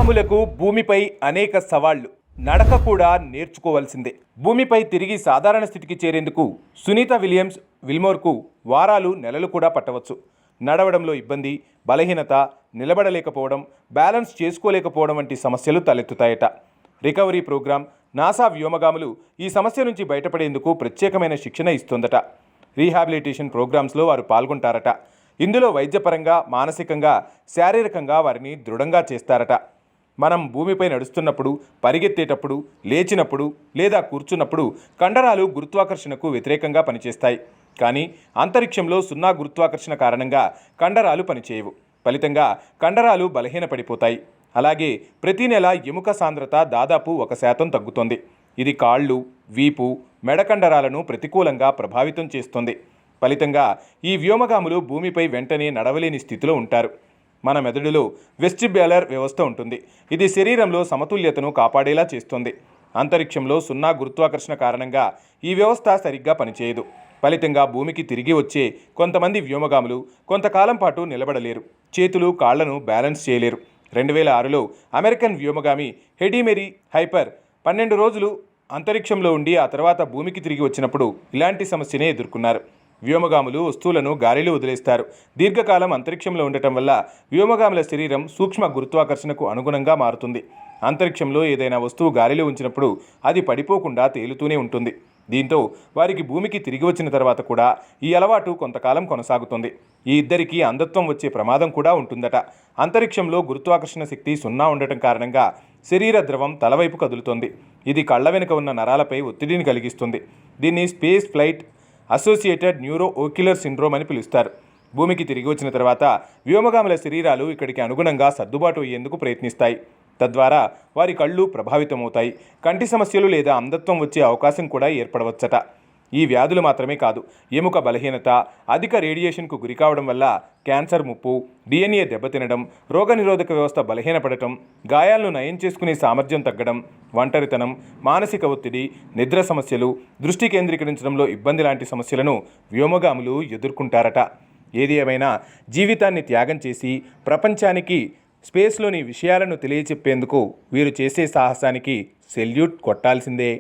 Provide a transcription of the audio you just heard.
వ్యోమగాములకు భూమిపై అనేక సవాళ్లు. నడక కూడా నేర్చుకోవాల్సిందే. భూమిపై తిరిగి సాధారణ స్థితికి చేరేందుకు సునీత విలియమ్స్ విల్మోర్కు వారాలు నెలలు కూడా పట్టవచ్చు. నడవడంలో ఇబ్బంది, బలహీనత, నిలబడలేకపోవడం, బ్యాలెన్స్ చేసుకోలేకపోవడం వంటి సమస్యలు తలెత్తుతాయట. రికవరీ ప్రోగ్రాం నాసా వ్యోమగాములు ఈ సమస్య నుంచి బయటపడేందుకు ప్రత్యేకమైన శిక్షణ ఇస్తోందట. రీహాబిలిటేషన్ ప్రోగ్రామ్స్లో వారు పాల్గొంటారట. ఇందులో వైద్యపరంగా, మానసికంగా, శారీరకంగా వారిని దృఢంగా చేస్తారట. మనం భూమిపై నడుస్తున్నప్పుడు, పరిగెత్తేటప్పుడు, లేచినప్పుడు లేదా కూర్చున్నప్పుడు కండరాలు గురుత్వాకర్షణకు వ్యతిరేకంగా పనిచేస్తాయి. కానీ అంతరిక్షంలో సున్నా గురుత్వాకర్షణ కారణంగా కండరాలు పనిచేయవు. ఫలితంగా కండరాలు బలహీనపడిపోతాయి. అలాగే ప్రతి నెల ఎముక సాంద్రత దాదాపు 1% తగ్గుతుంది. ఇది కాళ్ళు, వీపు, మెడ కండరాలను ప్రతికూలంగా ప్రభావితం చేస్తుంది. ఫలితంగా ఈ వ్యోమగాములు భూమిపై వెంటనే నడవలేని స్థితిలో ఉంటారు. మన మెదడులో వెస్టిబ్యులర్ వ్యవస్థ ఉంటుంది. ఇది శరీరంలో సమతుల్యతను కాపాడేలా చేస్తుంది. అంతరిక్షంలో సున్నా గురుత్వాకర్షణ కారణంగా ఈ వ్యవస్థ సరిగ్గా పనిచేయదు. ఫలితంగా భూమికి తిరిగి వచ్చే కొంతమంది వ్యోమగాములు కొంతకాలం పాటు నిలబడలేరు. చేతులు, కాళ్లను బ్యాలెన్స్ చేయలేరు. 2006లో అమెరికన్ వ్యోమగామి హెడీ మెరీ హైపర్ 12 రోజులు అంతరిక్షంలో ఉండి ఆ తర్వాత భూమికి తిరిగి వచ్చినప్పుడు ఇలాంటి సమస్యనే ఎదుర్కొన్నారు. వ్యోమగాములు వస్తువులను గాలిలో వదిలేస్తారు. దీర్ఘకాలం అంతరిక్షంలో ఉండటం వల్ల వ్యోమగాముల శరీరం సూక్ష్మ గురుత్వాకర్షణకు అనుగుణంగా మారుతుంది. అంతరిక్షంలో ఏదైనా వస్తువు గాలిలో ఉంచినప్పుడు అది పడిపోకుండా తేలుతూనే ఉంటుంది. దీంతో వారికి భూమికి తిరిగి వచ్చిన తర్వాత కూడా ఈ అలవాటు కొంతకాలం కొనసాగుతుంది. ఈ ఇద్దరికీ అంధత్వం వచ్చే ప్రమాదం కూడా ఉంటుందట. అంతరిక్షంలో గురుత్వాకర్షణ శక్తి సున్నా ఉండటం కారణంగా శరీర ద్రవం తలవైపు కదులుతుంది. ఇది కళ్ళ వెనుక ఉన్న నరాలపై ఒత్తిడిని కలిగిస్తుంది. దీన్ని space flight associated neuro ocular syndrome అని పిలుస్తారు. భూమికి తిరిగి వచ్చిన తర్వాత వ్యోమగాముల శరీరాలు ఇక్కడికి అనుగుణంగా సర్దుబాటు అయ్యేందుకు ప్రయత్నిస్తాయి. తద్వారా వారి కళ్ళు ప్రభావితమవుతాయి. కంటి సమస్యలు లేదా అంధత్వం వచ్చే అవకాశం కూడా ఏర్పడవచ్చట. ఈ వ్యాధులు మాత్రమే కాదు, ఎముక బలహీనత, అధిక రేడియేషన్కు గురికావడం వల్ల క్యాన్సర్ ముప్పు, DNA దెబ్బతినడం, రోగనిరోధక వ్యవస్థ బలహీనపడటం, గాయాలను నయం చేసుకునే సామర్థ్యం తగ్గడం, ఒంటరితనం, మానసిక ఒత్తిడి, నిద్ర సమస్యలు, దృష్టి కేంద్రీకరించడంలో ఇబ్బంది లాంటి సమస్యలను వ్యోమగాములు ఎదుర్కొంటారట. ఏది ఏమైనా జీవితాన్ని త్యాగం చేసి ప్రపంచానికి స్పేస్లోని విషయాలను తెలియచెప్పేందుకు వీరు చేసే సాహసానికి సెల్యూట్ కొట్టాల్సిందే.